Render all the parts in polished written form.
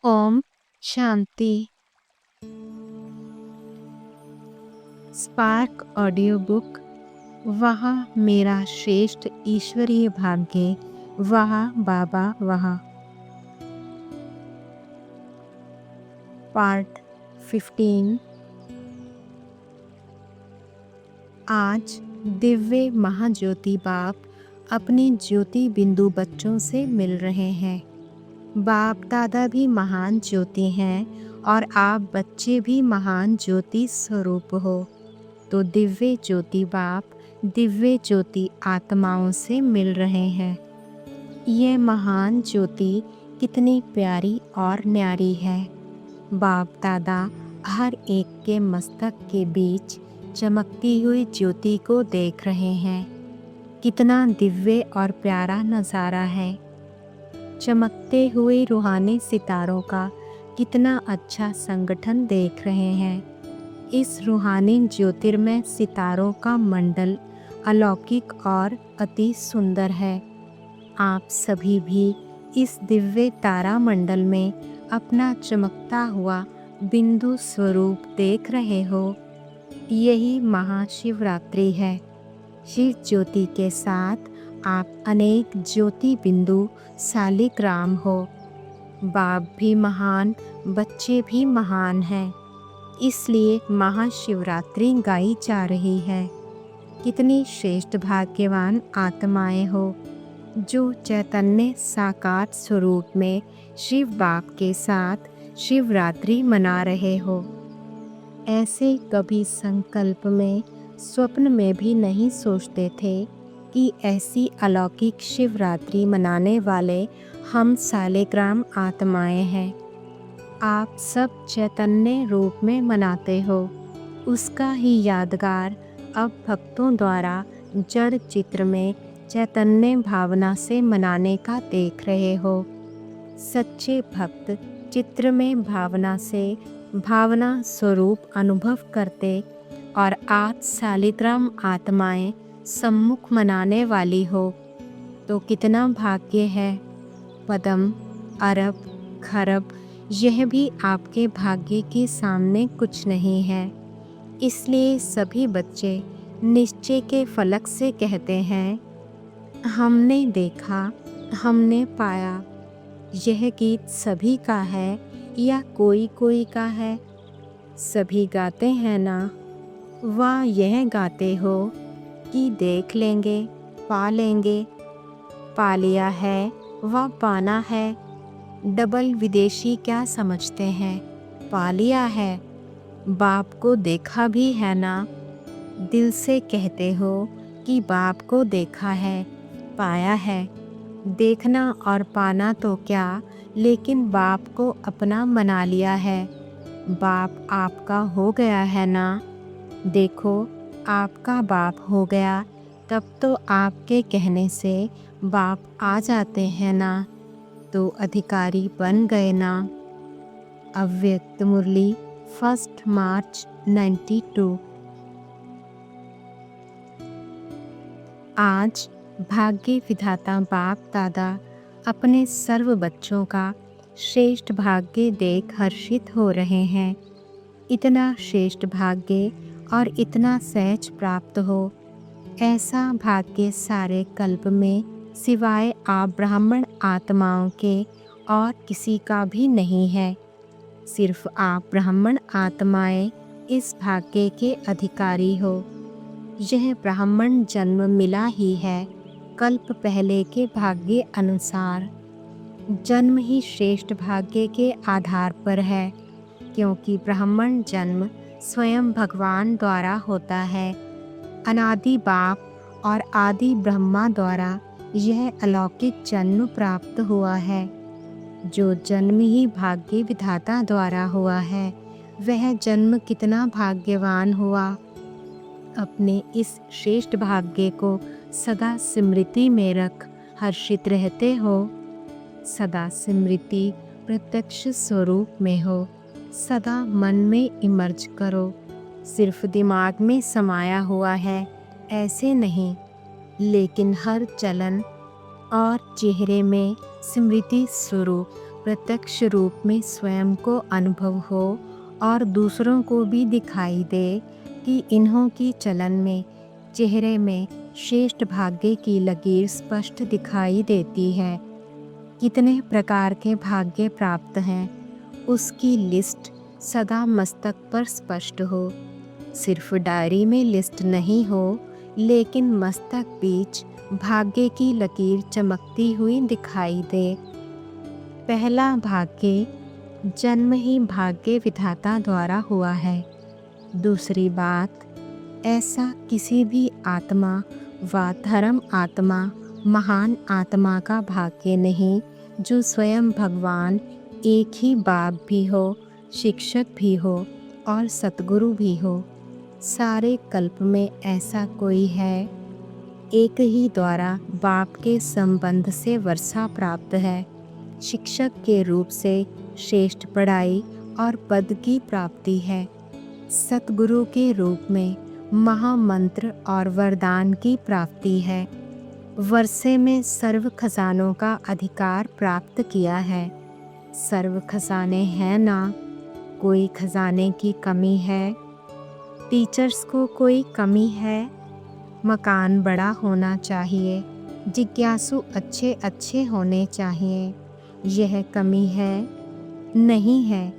ओम शांति। Spark audio book. वहाँ मेरा श्रेष्ठ ईश्वरीय भाग्य, वहाँ बाबा वहाँ। पार्ट 15। आज दिव्य महाज्योति बाप अपने ज्योति बिंदु बच्चों से मिल रहे हैं। बाप दादा भी महान ज्योति हैं और आप बच्चे भी महान ज्योति स्वरूप हो। तो दिव्य ज्योति बाप दिव्य ज्योति आत्माओं से मिल रहे हैं। ये महान ज्योति कितनी प्यारी और न्यारी है। बाप दादा हर एक के मस्तक के बीच चमकती हुई ज्योति को देख रहे हैं। कितना दिव्य और प्यारा नज़ारा है। चमकते हुए रूहानी सितारों का कितना अच्छा संगठन देख रहे हैं। इस रूहानी ज्योतिर्मय सितारों का मंडल अलौकिक और अति सुंदर है। आप सभी भी इस दिव्य तारा मंडल में अपना चमकता हुआ बिंदु स्वरूप देख रहे हो। यही महाशिवरात्रि है। शिव ज्योति के साथ आप अनेक ज्योति बिंदु शालिग्राम हो। बाप भी महान, बच्चे भी महान हैं। इसलिए महाशिवरात्रि गाई जा रही है। कितनी श्रेष्ठ भाग्यवान आत्माएं हो जो चैतन्य साकार स्वरूप में शिव बाप के साथ शिवरात्रि मना रहे हो। ऐसे कभी संकल्प में स्वप्न में भी नहीं सोचते थे कि ऐसी अलौकिक शिवरात्रि मनाने वाले हम शालिग्राम आत्माएं हैं। आप सब चैतन्य रूप में मनाते हो। उसका ही यादगार अब भक्तों द्वारा जड़ चित्र में चैतन्य भावना से मनाने का देख रहे हो। सच्चे भक्त चित्र में भावना से भावना स्वरूप अनुभव करते और आज शालिग्राम आत्माएं सम्मुख मनाने वाली हो तो कितना भाग्य है। पदम, अरब, खरब यह भी आपके भाग्य के सामने कुछ नहीं है। इसलिए सभी बच्चे निश्चय के फलक से कहते हैं, हमने देखा, हमने पाया। यह गीत सभी का है या कोई कोई का है? सभी गाते हैं ना? वाह, यह गाते हो कि देख लेंगे, पा लेंगे। पा लिया है, वह पाना है। डबल विदेशी क्या समझते हैं? पा लिया है, बाप को देखा भी है ना? दिल से कहते हो कि बाप को देखा है, पाया है। देखना और पाना तो क्या, लेकिन बाप को अपना बना लिया है। बाप आपका हो गया है ना? देखो, आपका बाप हो गया तब तो आपके कहने से बाप आ जाते हैं ना? तो अधिकारी बन गए ना? अव्यक्त मुरली 1 मार्च 92। आज भाग्य विधाता बाप दादा अपने सर्व बच्चों का श्रेष्ठ भाग्य देख हर्षित हो रहे हैं। इतना श्रेष्ठ भाग्य और इतना सहज प्राप्त हो, ऐसा भाग्य सारे कल्प में सिवाय आप ब्राह्मण आत्माओं के और किसी का भी नहीं है। सिर्फ आप ब्राह्मण आत्माएं इस भाग्य के अधिकारी हो। यह ब्राह्मण जन्म मिला ही है कल्प पहले के भाग्य अनुसार। जन्म ही श्रेष्ठ भाग्य के आधार पर है, क्योंकि ब्राह्मण जन्म स्वयं भगवान द्वारा होता है। अनादि बाप और आदि ब्रह्मा द्वारा यह अलौकिक जन्म प्राप्त हुआ है। जो जन्म ही भाग्य विधाता द्वारा हुआ है, वह जन्म कितना भाग्यवान हुआ। अपने इस श्रेष्ठ भाग्य को सदा स्मृति में रख हर्षित रहते हो। सदा स्मृति प्रत्यक्ष स्वरूप में हो। सदा मन में इमर्ज करो। सिर्फ दिमाग में समाया हुआ है ऐसे नहीं, लेकिन हर चलन और चेहरे में स्मृति स्वरूप प्रत्यक्ष रूप में स्वयं को अनुभव हो और दूसरों को भी दिखाई दे कि इन्हों की चलन में, चेहरे में श्रेष्ठ भाग्य की लकीर स्पष्ट दिखाई देती है। कितने प्रकार के भाग्य प्राप्त हैं, उसकी लिस्ट सदा मस्तक पर स्पष्ट हो। सिर्फ डायरी में लिस्ट नहीं हो, लेकिन मस्तक बीच भाग्य की लकीर चमकती हुई दिखाई दे। पहला भाग्य जन्म ही भाग्य विधाता द्वारा हुआ है। दूसरी बात, ऐसा किसी भी आत्मा व धर्म आत्मा, महान आत्मा का भाग्य नहीं जो स्वयं भगवान एक ही बाप भी हो, शिक्षक भी हो और सतगुरु भी हो। सारे कल्प में ऐसा कोई है। एक ही द्वारा बाप के संबंध से वर्षा प्राप्त है। शिक्षक के रूप से श्रेष्ठ पढ़ाई और पद की प्राप्ति है। सतगुरु के रूप में महामंत्र और वरदान की प्राप्ति है। वर्षे में सर्व खजानों का अधिकार प्राप्त किया है। सर्व खजाने हैं ना, कोई खजाने की कमी है। टीचर्स को कोई कमी है। मकान बड़ा होना चाहिए। जिज्ञासु अच्छे अच्छे होने चाहिए। यह कमी है? नहीं है।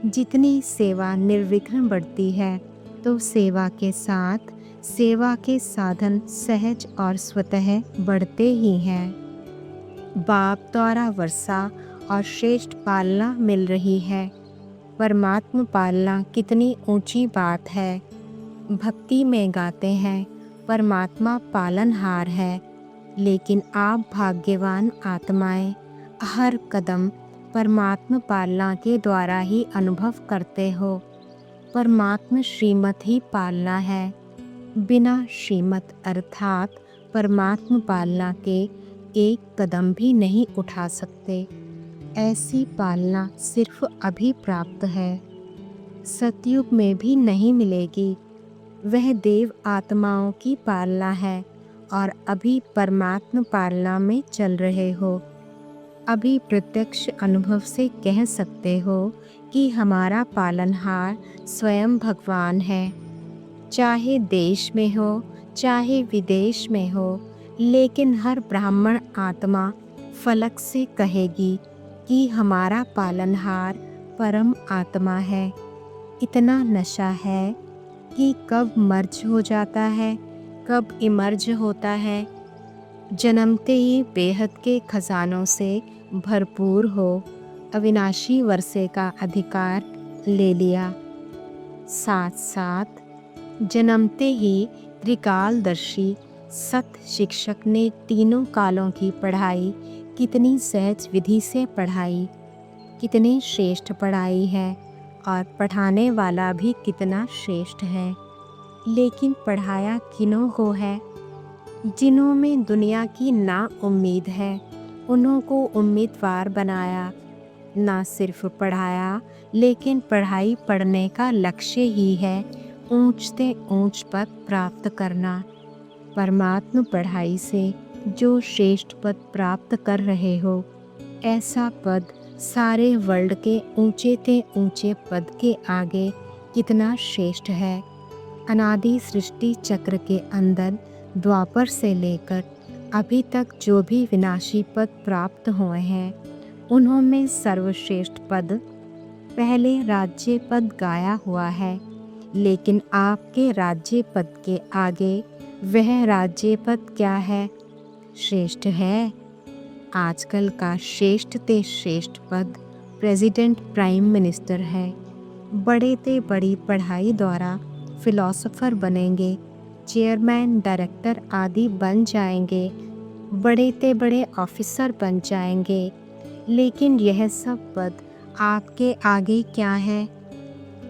जितनी सेवा निर्विघ्न बढ़ती है तो सेवा के साथ सेवा के साधन सहज और स्वतः बढ़ते ही हैं। बाप द्वारा वर्षा और श्रेष्ठ पालना मिल रही है। परमात्मा पालना कितनी ऊंची बात है। भक्ति में गाते हैं परमात्मा पालनहार है, लेकिन आप भाग्यवान आत्माएं हर कदम परमात्मा पालना के द्वारा ही अनुभव करते हो। परमात्मा श्रीमत ही पालना है। बिना श्रीमत अर्थात परमात्मा पालना के एक कदम भी नहीं उठा सकते। ऐसी पालना सिर्फ अभी प्राप्त है, सतयुग में भी नहीं मिलेगी। वह देव आत्माओं की पालना है और अभी परमात्मा पालना में चल रहे हो। अभी प्रत्यक्ष अनुभव से कह सकते हो कि हमारा पालनहार स्वयं भगवान है। चाहे देश में हो चाहे विदेश में हो, लेकिन हर ब्राह्मण आत्मा फलक से कहेगी कि हमारा पालनहार परम आत्मा है। इतना नशा है कि कब मर्ज हो जाता है, कब इमर्ज होता है। जन्मते ही बेहद के खजानों से भरपूर हो अविनाशी वर्षे का अधिकार ले लिया। साथ साथ जन्मते ही त्रिकालदर्शी सत शिक्षक ने तीनों कालों की पढ़ाई कितनी सहज विधि से पढ़ाई, कितनी श्रेष्ठ पढ़ाई है और पढ़ाने वाला भी कितना श्रेष्ठ है। लेकिन पढ़ाया किन्हों को है? जिन्हों में दुनिया की ना उम्मीद है, उन्हों को उम्मीदवार बनाया। ना सिर्फ पढ़ाया, लेकिन पढ़ाई पढ़ने का लक्ष्य ही है ऊंच से ऊंच पद प्राप्त करना। परमात्मा पढ़ाई से जो श्रेष्ठ पद प्राप्त कर रहे हो, ऐसा पद सारे वर्ल्ड के ऊंचे से ऊंचे पद के आगे कितना श्रेष्ठ है। अनादि सृष्टि चक्र के अंदर द्वापर से लेकर अभी तक जो भी विनाशी पद प्राप्त हुए हैं, उन्होंने सर्वश्रेष्ठ पद पहले राज्य पद गाया हुआ है। लेकिन आपके राज्य पद के आगे वह राज्य पद क्या है? श्रेष्ठ है। आजकल का श्रेष्ठ ते श्रेष्ठ पद प्रेसिडेंट प्राइम मिनिस्टर है। बड़े ते बड़ी पढ़ाई द्वारा फिलोसोफर बनेंगे, चेयरमैन डायरेक्टर आदि बन जाएंगे, बड़े ते बड़े ऑफिसर बन जाएंगे। लेकिन यह सब पद आपके आगे क्या है?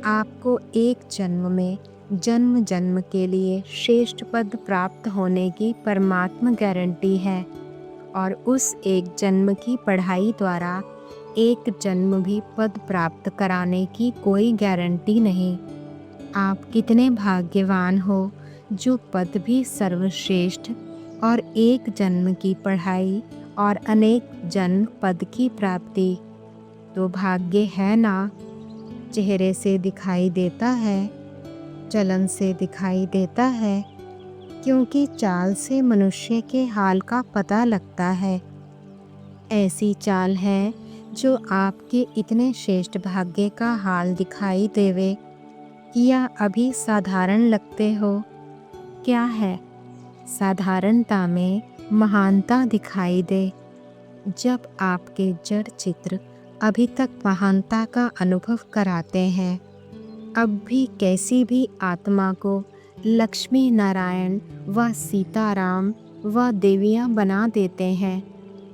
आपको एक जन्म में जन्म जन्म के लिए श्रेष्ठ पद प्राप्त होने की परमात्मा गारंटी है, और उस एक जन्म की पढ़ाई द्वारा एक जन्म भी पद प्राप्त कराने की कोई गारंटी नहीं। आप कितने भाग्यवान हो जो पद भी सर्वश्रेष्ठ और एक जन्म की पढ़ाई और अनेक जन्म पद की प्राप्ति। तो भाग्य है ना। चेहरे से दिखाई देता है, चलन से दिखाई देता है, क्योंकि चाल से मनुष्य के हाल का पता लगता है। ऐसी चाल है जो आपके इतने श्रेष्ठ भाग्य का हाल दिखाई देवे, या अभी साधारण लगते हो। क्या है, साधारणता में महानता दिखाई दे। जब आपके जड़ चित्र अभी तक महानता का अनुभव कराते हैं, अब भी कैसी भी आत्मा को लक्ष्मी नारायण व सीताराम व देवियाँ बना देते हैं,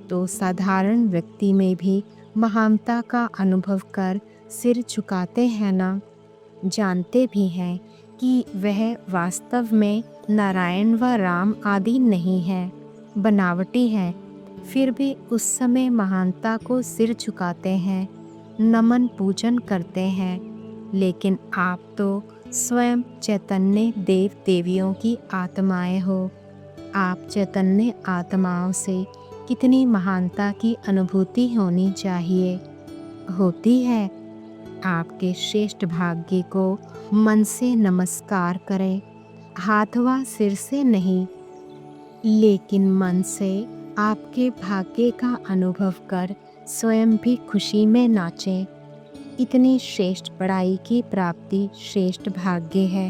तो साधारण व्यक्ति में भी महानता का अनुभव कर सिर झुकाते हैं ना। जानते भी हैं कि वह वास्तव में नारायण व राम आदि नहीं है, बनावटी है, फिर भी उस समय महानता को सिर झुकाते हैं, नमन पूजन करते हैं। लेकिन आप तो स्वयं चैतन्य देव देवियों की आत्माएं हो। आप चैतन्य आत्माओं से कितनी महानता की अनुभूति होनी चाहिए, होती है। आपके श्रेष्ठ भाग्य को मन से नमस्कार करें, हाथ व सिर से नहीं, लेकिन मन से आपके भाग्य का अनुभव कर स्वयं भी खुशी में नाचें। इतनी श्रेष्ठ पढ़ाई की प्राप्ति श्रेष्ठ भाग्य है।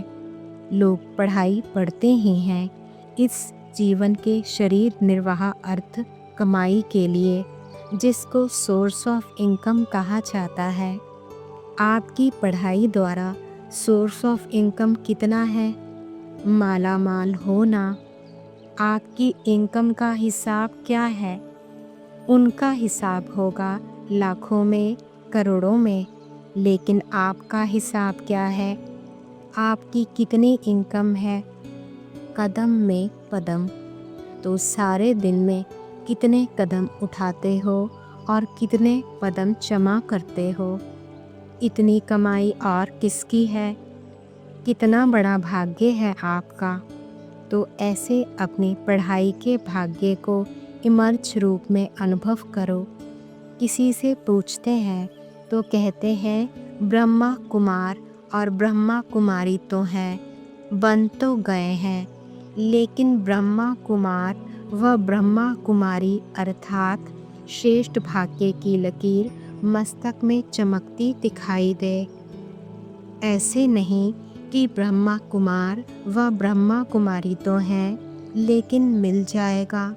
लोग पढ़ाई पढ़ते ही हैं इस जीवन के शरीर निर्वाह अर्थ कमाई के लिए, जिसको सोर्स ऑफ इनकम कहा जाता है। आपकी पढ़ाई द्वारा सोर्स ऑफ इनकम कितना है? माला माल होना। आपकी इनकम का हिसाब क्या है? उनका हिसाब होगा लाखों में, करोड़ों में। लेकिन आपका हिसाब क्या है? आपकी कितनी इनकम है? कदम में पदम। तो सारे दिन में कितने कदम उठाते हो और कितने पदम जमा करते हो? इतनी कमाई और किसकी है? कितना बड़ा भाग्य है आपका। तो ऐसे अपनी पढ़ाई के भाग्य को इमर्च रूप में अनुभव करो। किसी से पूछते हैं तो कहते हैं ब्रह्मा कुमार और ब्रह्मा कुमारी तो हैं, बन तो गए हैं, लेकिन ब्रह्मा कुमार व ब्रह्मा कुमारी अर्थात श्रेष्ठ भाग्य की लकीर मस्तक में चमकती दिखाई दे। ऐसे नहीं कि ब्रह्मा कुमार व ब्रह्मा कुमारी तो हैं, लेकिन मिल जाएगा,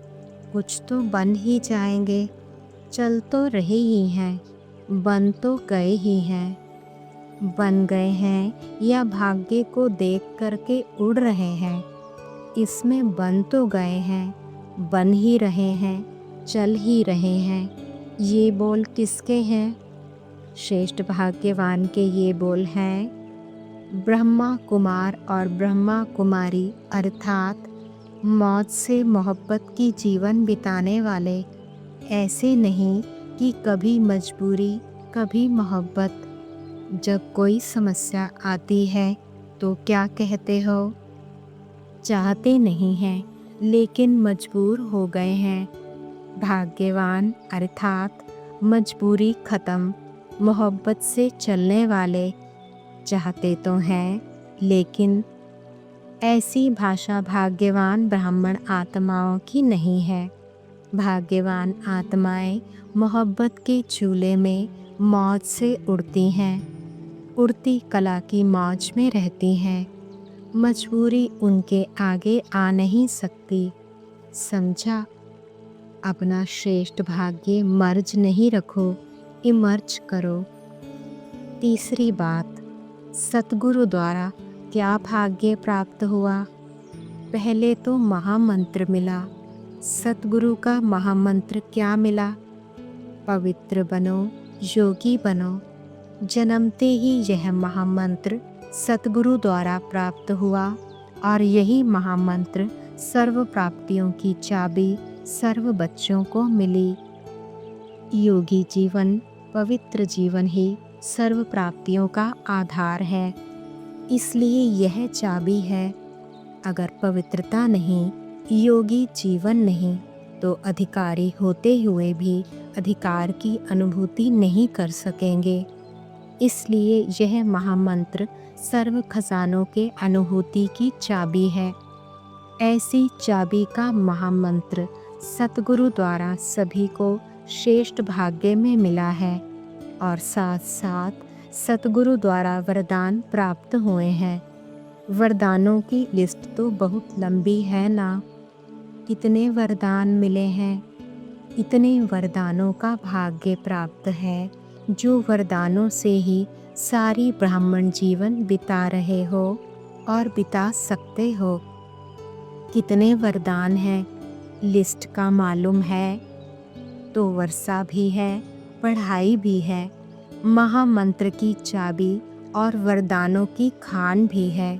कुछ तो बन ही जाएंगे। चल तो रहे ही हैं, बन तो गए ही हैं। बन गए हैं या भाग्य को देख करके उड़ रहे हैं, इसमें बन तो गए हैं, बन ही रहे हैं, चल ही रहे हैं। ये बोल किसके हैं? श्रेष्ठ भाग्यवान के ये बोल हैं ब्रह्मा कुमार और ब्रह्मा कुमारी अर्थात मौत से मोहब्बत की जीवन बिताने वाले। ऐसे नहीं कि कभी मजबूरी कभी मोहब्बत। जब कोई समस्या आती है तो क्या कहते हो? चाहते नहीं हैं लेकिन मजबूर हो गए हैं। भाग्यवान अर्थात मजबूरी ख़त्म, मोहब्बत से चलने वाले। चाहते तो हैं लेकिन ऐसी भाषा भाग्यवान ब्राह्मण आत्माओं की नहीं है। भाग्यवान आत्माएं मोहब्बत के झूले में मौज से उड़ती हैं, उड़ती कला की मौज में रहती हैं। मजबूरी उनके आगे आ नहीं सकती। समझा? अपना श्रेष्ठ भाग्य मर्ज नहीं रखो, इमर्ज करो। तीसरी बात, सतगुरु द्वारा क्या भाग्य प्राप्त हुआ? पहले तो महामंत्र मिला। सतगुरु का महामंत्र क्या मिला? पवित्र बनो, योगी बनो। जन्मते ही यह महामंत्र सतगुरु द्वारा प्राप्त हुआ और यही महामंत्र सर्व प्राप्तियों की चाबी सर्व बच्चों को मिली। योगी जीवन, पवित्र जीवन ही सर्व प्राप्तियों का आधार है, इसलिए यह चाबी है। अगर पवित्रता नहीं, योगी जीवन नहीं, तो अधिकारी होते हुए भी अधिकार की अनुभूति नहीं कर सकेंगे। इसलिए यह महामंत्र सर्व खजानों के अनुभूति की चाबी है। ऐसी चाबी का महामंत्र सतगुरु द्वारा सभी को श्रेष्ठ भाग्य में मिला है और साथ साथ सतगुरु द्वारा वरदान प्राप्त हुए हैं। वरदानों की लिस्ट तो बहुत लंबी है ना। कितने वरदान मिले हैं। इतने वरदानों का भाग्य प्राप्त है जो वरदानों से ही सारी ब्राह्मण जीवन बिता रहे हो और बिता सकते हो। कितने वरदान हैं लिस्ट का मालूम है तो वर्षा भी है, पढ़ाई भी है, महामंत्र की चाबी और वरदानों की खान भी है।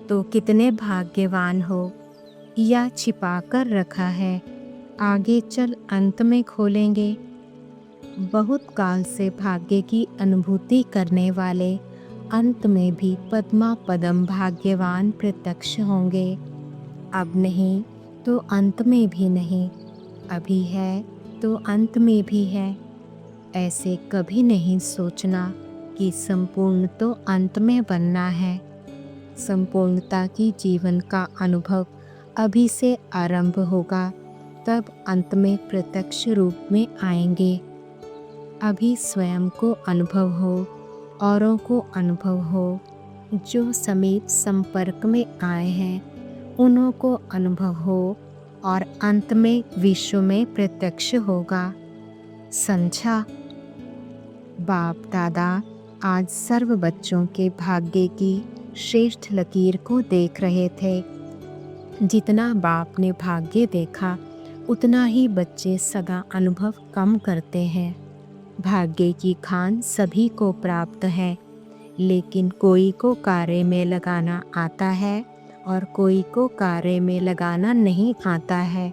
तो कितने भाग्यवान हो। या छिपा कर रखा है, आगे चल अंत में खोलेंगे। बहुत काल से भाग्य की अनुभूति करने वाले अंत में भी पद्मा पदम भाग्यवान प्रत्यक्ष होंगे। अब नहीं तो अंत में भी नहीं, अभी है तो अंत में भी है। ऐसे कभी नहीं सोचना कि संपूर्ण तो अंत में बनना है। संपूर्णता की जीवन का अनुभव अभी से आरंभ होगा, तब अंत में प्रत्यक्ष रूप में आएंगे। अभी स्वयं को अनुभव हो, औरों को अनुभव हो, जो समीप संपर्क में आए हैं उन्हों को अनुभव हो और अंत में विश्व में प्रत्यक्ष होगा। समझा। बाप दादा आज सर्व बच्चों के भाग्य की श्रेष्ठ लकीर को देख रहे थे। जितना बाप ने भाग्य देखा उतना ही बच्चे सदा अनुभव कम करते हैं। भाग्य की खान सभी को प्राप्त है, लेकिन कोई को कार्य में लगाना आता है और कोई को कार्य में लगाना नहीं आता है।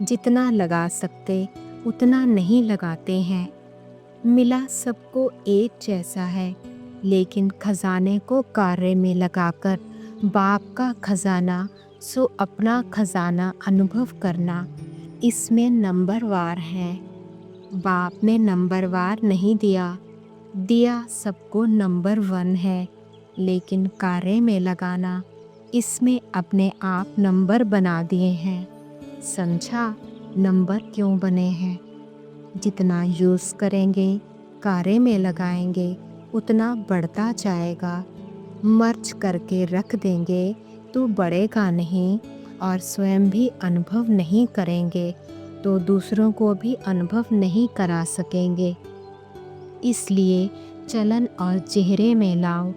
जितना लगा सकते उतना नहीं लगाते हैं। मिला सबको एक जैसा है, लेकिन खजाने को कार्य में लगाकर बाप का खजाना सो अपना खजाना अनुभव करना, इसमें नंबरवार है। बाप ने नंबरवार नहीं दिया, दिया सबको नंबर 1 है, लेकिन कार्य में लगाना इसमें अपने आप नंबर बना दिए हैं। समझा नंबर क्यों बने हैं। जितना यूज़ करेंगे, कार्य में लगाएंगे, उतना बढ़ता जाएगा। मर्ज करके रख देंगे तो बढ़ेगा नहीं, और स्वयं भी अनुभव नहीं करेंगे तो दूसरों को भी अनुभव नहीं करा सकेंगे। इसलिए चलन और चेहरे में लाओ।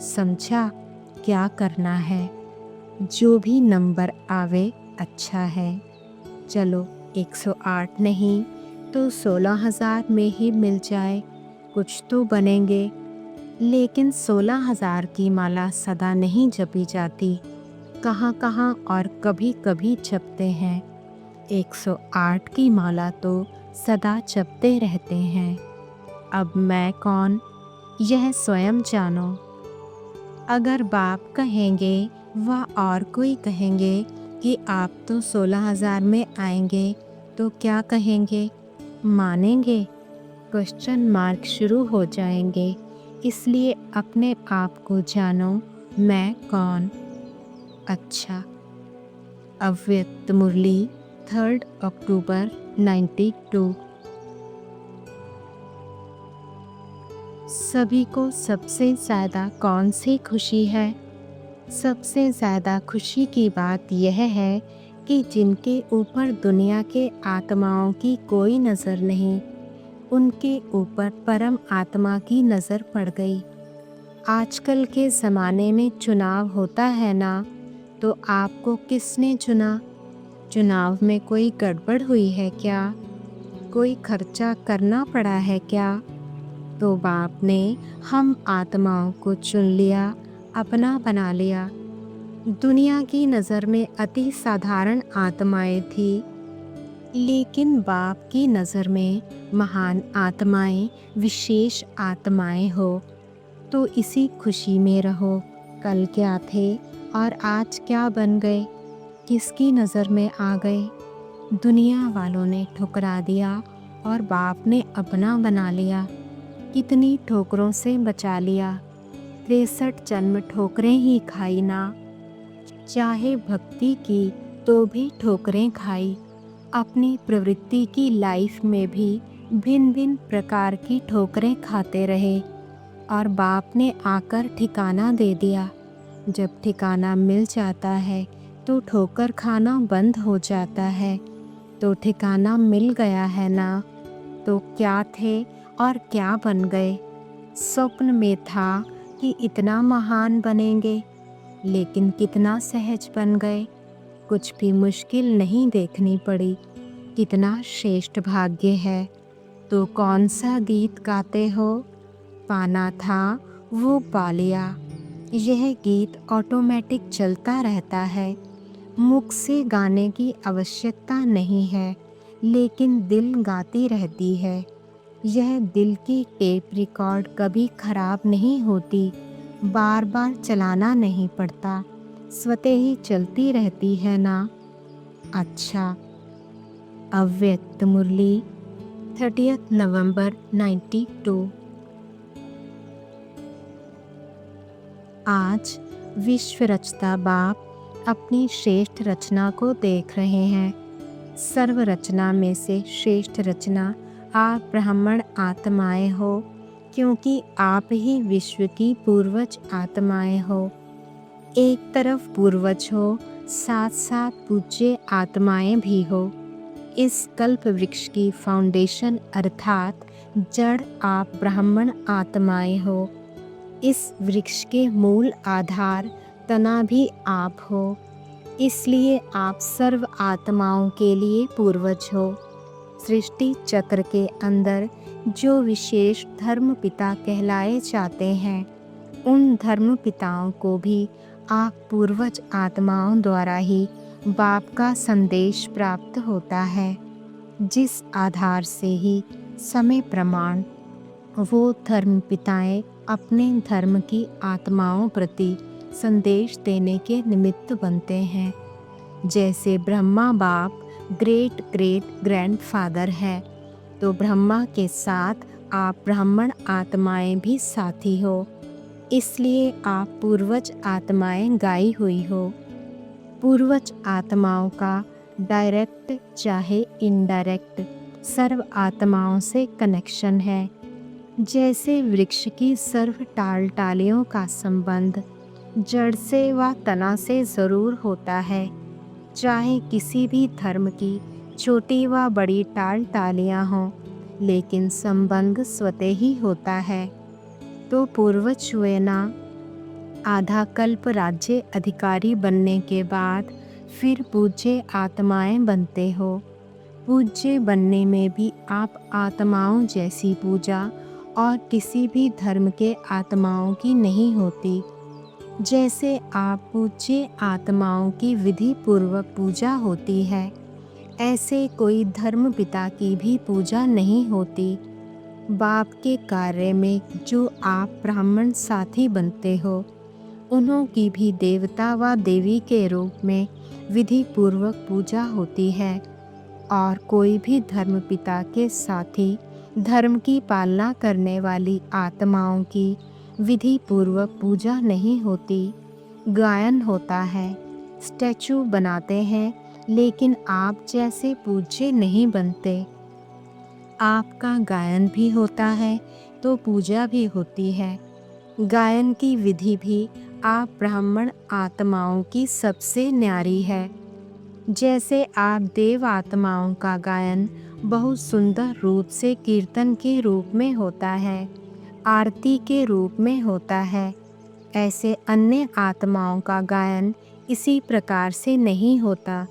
समझा क्या करना है। जो भी नंबर आवे अच्छा है। चलो 108 नहीं तो 16,000 में ही मिल जाए, कुछ तो बनेंगे। लेकिन 16,000 की माला सदा नहीं जपी जाती, कहाँ कहाँ और कभी कभी जपते हैं। 108 की माला तो सदा जपते रहते हैं। अब मैं कौन, यह स्वयं जानो। अगर बाप कहेंगे व और कोई कहेंगे कि आप तो 16,000 में आएंगे, तो क्या कहेंगे, मानेंगे? क्वेश्चन मार्क शुरू हो जाएंगे। इसलिए अपने आप को जानो, मैं कौन। अच्छा। अव्यक्त मुरली 3 अक्टूबर 92। सभी को सबसे ज़्यादा कौन सी खुशी है? सबसे ज़्यादा खुशी की बात यह है कि जिनके ऊपर दुनिया के आत्माओं की कोई नज़र नहीं, उनके ऊपर परम आत्मा की नज़र पड़ गई। आजकल के ज़माने में चुनाव होता है ना, तो आपको किसने चुना? चुनाव में कोई गड़बड़ हुई है क्या? कोई खर्चा करना पड़ा है क्या? तो बाप ने हम आत्माओं को चुन लिया, अपना बना लिया। दुनिया की नज़र में अति साधारण आत्माएं थी, लेकिन बाप की नज़र में महान आत्माएं, विशेष आत्माएं हो। तो इसी खुशी में रहो। कल क्या थे और आज क्या बन गए, किसकी नज़र में आ गए। दुनिया वालों ने ठुकरा दिया और बाप ने अपना बना लिया। कितनी ठोकरों से बचा लिया, 63 जन्म ठोकरें ही खाई ना। चाहे भक्ति की तो भी ठोकरें खाई। अपनी प्रवृत्ति की लाइफ में भी भिन्न भिन्न प्रकार की ठोकरें खाते रहे और बाप ने आकर ठिकाना दे दिया। जब ठिकाना मिल जाता है तो ठोकर खाना बंद हो जाता है। तो ठिकाना मिल गया है ना, तो क्या थे और क्या बन गए। स्वप्न में था कि इतना महान बनेंगे, लेकिन कितना सहज बन गए। कुछ भी मुश्किल नहीं देखनी पड़ी। कितना श्रेष्ठ भाग्य है। तो कौन सा गीत गाते हो? पाना था वो पा लिया। यह गीत ऑटोमेटिक चलता रहता है। मुख से गाने की आवश्यकता नहीं है, लेकिन दिल गाती रहती है। यह दिल की टेप रिकॉर्ड कभी खराब नहीं होती। बार बार चलाना नहीं पड़ता, स्वतः ही चलती रहती है ना। अच्छा। अव्यक्त मुरली 30 नवंबर 92। आज विश्व रचता बाप अपनी श्रेष्ठ रचना को देख रहे हैं। सर्व रचना में से श्रेष्ठ रचना आप ब्राह्मण आत्माएं हो, क्योंकि आप ही विश्व की पूर्वज आत्माएं हो। एक तरफ पूर्वज हो, साथ साथ पूज्य आत्माएं भी हो। इस कल्प वृक्ष की फाउंडेशन अर्थात जड़ आप ब्राह्मण आत्माएं हो। इस वृक्ष के मूल आधार तना भी आप हो। इसलिए आप सर्व आत्माओं के लिए पूर्वज हो। सृष्टि चक्र के अंदर जो विशेष धर्म पिता कहलाए जाते हैं, उन धर्म पिताओं को भी आप पूर्वज आत्माओं द्वारा ही बाप का संदेश प्राप्त होता है, जिस आधार से ही समय प्रमाण वो धर्म पिताएं अपने धर्म की आत्माओं प्रति संदेश देने के निमित्त बनते हैं। जैसे ब्रह्मा बाप ग्रेट ग्रेट ग्रैंडफादर है, तो ब्रह्मा के साथ आप ब्राह्मण आत्माएं भी साथी हो। इसलिए आप पूर्वज आत्माएं गाई हुई हो। पूर्वज आत्माओं का डायरेक्ट चाहे इनडायरेक्ट सर्व आत्माओं से कनेक्शन है। जैसे वृक्ष की सर्व टाल टालियों का संबंध जड़ से व तना से ज़रूर होता है। चाहे किसी भी धर्म की छोटी व बड़ी टाल टालियाँ हों, लेकिन संबंध स्वतः ही होता है। तो पूर्वज हुए ना। आधा कल्प राज्य अधिकारी बनने के बाद फिर पूज्य आत्माएं बनते हो। पूज्य बनने में भी आप आत्माओं जैसी पूजा और किसी भी धर्म के आत्माओं की नहीं होती। जैसे आप पूज्य आत्माओं की विधि पूर्वक पूजा होती है, ऐसे कोई धर्म पिता की भी पूजा नहीं होती। बाप के कार्य में जो आप ब्राह्मण साथी बनते हो, उन्हों की भी देवता व देवी के रूप में विधि पूर्वक पूजा होती है। और कोई भी धर्म पिता के साथी धर्म की पालना करने वाली आत्माओं की विधि पूर्वक पूजा नहीं होती। गायन होता है, स्टैचू बनाते हैं, लेकिन आप जैसे पूज्य नहीं बनते। आपका गायन भी होता है तो पूजा भी होती है। गायन की विधि भी आप ब्राह्मण आत्माओं की सबसे न्यारी है। जैसे आप देव आत्माओं का गायन बहुत सुंदर रूप से कीर्तन के रूप में होता है, आरती के रूप में होता है, ऐसे अन्य आत्माओं का गायन इसी प्रकार से नहीं होता।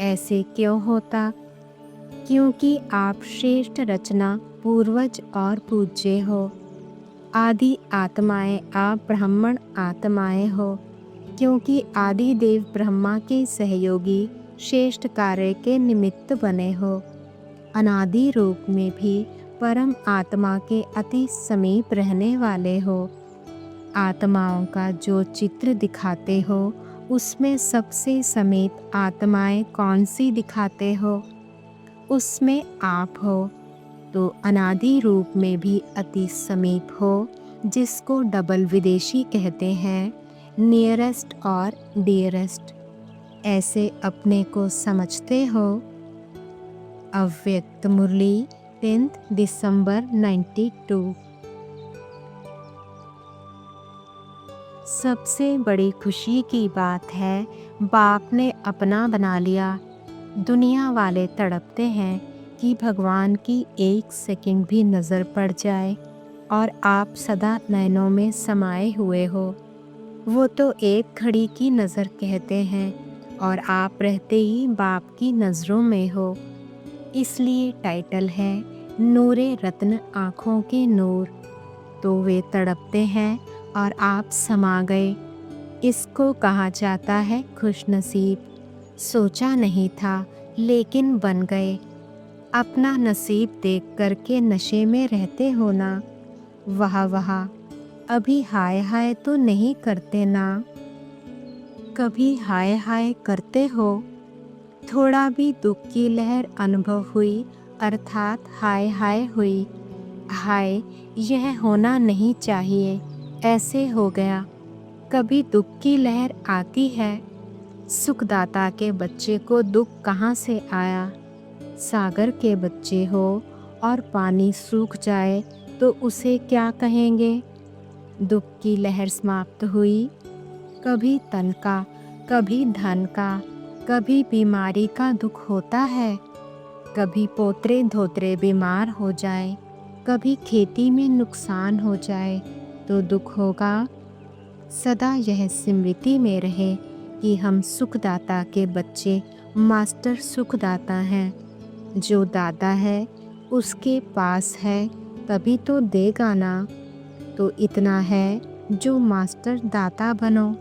ऐसे क्यों होता? क्योंकि आप श्रेष्ठ रचना पूर्वज और पूज्य हो। आदि आत्माएं आप ब्राह्मण आत्माएं हो, क्योंकि आदि देव ब्रह्मा के सहयोगी श्रेष्ठ कार्य के निमित्त बने हो। अनादि रूप में भी परम आत्मा के अति समीप रहने वाले हो। आत्माओं का जो चित्र दिखाते हो, उसमें सबसे समेत आत्माएं कौन सी दिखाते हो? उसमें आप हो, तो अनादि रूप में भी अति समीप हो, जिसको डबल विदेशी कहते हैं, नियरेस्ट और डियरेस्ट। ऐसे अपने को समझते हो। अव्यक्त मुरली 10 दिसंबर 92। सबसे बड़ी खुशी की बात है, बाप ने अपना बना लिया। दुनिया वाले तड़पते हैं कि भगवान की एक सेकंड भी नज़र पड़ जाए, और आप सदा नैनों में समाये हुए हो। वो तो एक घड़ी की नज़र कहते हैं, और आप रहते ही बाप की नज़रों में हो। इसलिए टाइटल है नूरे रत्न आँखों के नूर। तो वे तड़पते हैं और आप समा गए। इसको कहा जाता है खुशनसीब। सोचा नहीं था, लेकिन बन गए। अपना नसीब देख करके नशे में रहते हो ना। वाह वाह, अभी हाय हाय तो नहीं करते ना? कभी हाय हाय करते हो? थोड़ा भी दुख की लहर अनुभव हुई, अर्थात हाय हाय हुई। हाय, यह होना नहीं चाहिए, ऐसे हो गया। कभी दुख की लहर आती है? सुखदाता के बच्चे को दुख कहाँ से आया? सागर के बच्चे हो और पानी सूख जाए तो उसे क्या कहेंगे? दुख की लहर समाप्त हुई। कभी तन का, कभी धन का, कभी बीमारी का दुख होता है। कभी पोतरे धोतरे बीमार हो जाए, कभी खेती में नुकसान हो जाए तो दुख होगा। सदा यह स्मृति में रहे कि हम सुखदाता के बच्चे मास्टर सुखदाता हैं। जो दादा है उसके पास है, तभी तो देगा ना। तो इतना है, जो मास्टर दाता बनो।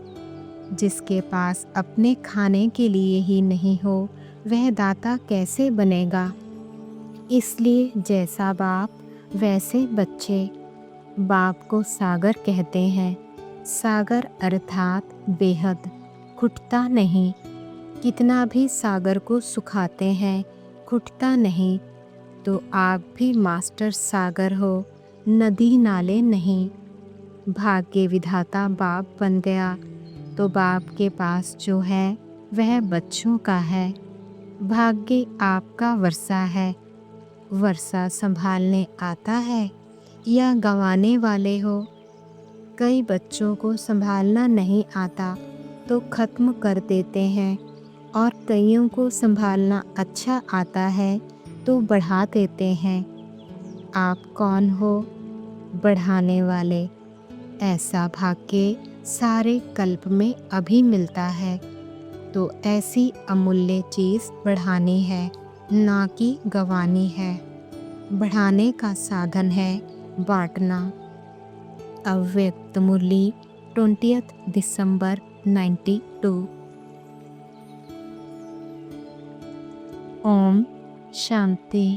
जिसके पास अपने खाने के लिए ही नहीं हो, वह दाता कैसे बनेगा? इसलिए जैसा बाप वैसे बच्चे। बाप को सागर कहते हैं। सागर अर्थात बेहद, घुटता नहीं। कितना भी सागर को सुखाते हैं, घुटता नहीं। तो आप भी मास्टर सागर हो, नदी नाले नहीं। भाग्य विधाता बाप बन गया, तो बाप के पास जो है वह बच्चों का है। भाग्य आपका वर्षा है। वर्षा संभालने आता है या गंवाने वाले हो? कई बच्चों को संभालना नहीं आता तो ख़त्म कर देते हैं, और कईयों को संभालना अच्छा आता है तो बढ़ा देते हैं। आप कौन हो? बढ़ाने वाले। ऐसा भाग्य सारे कल्प में अभी मिलता है। तो ऐसी अमूल्य चीज़ बढ़ानी है, ना कि गंवानी है। बढ़ाने का साधन है बांटना। अव्यक्त मुरली 20 दिसंबर 92। ओम शांति।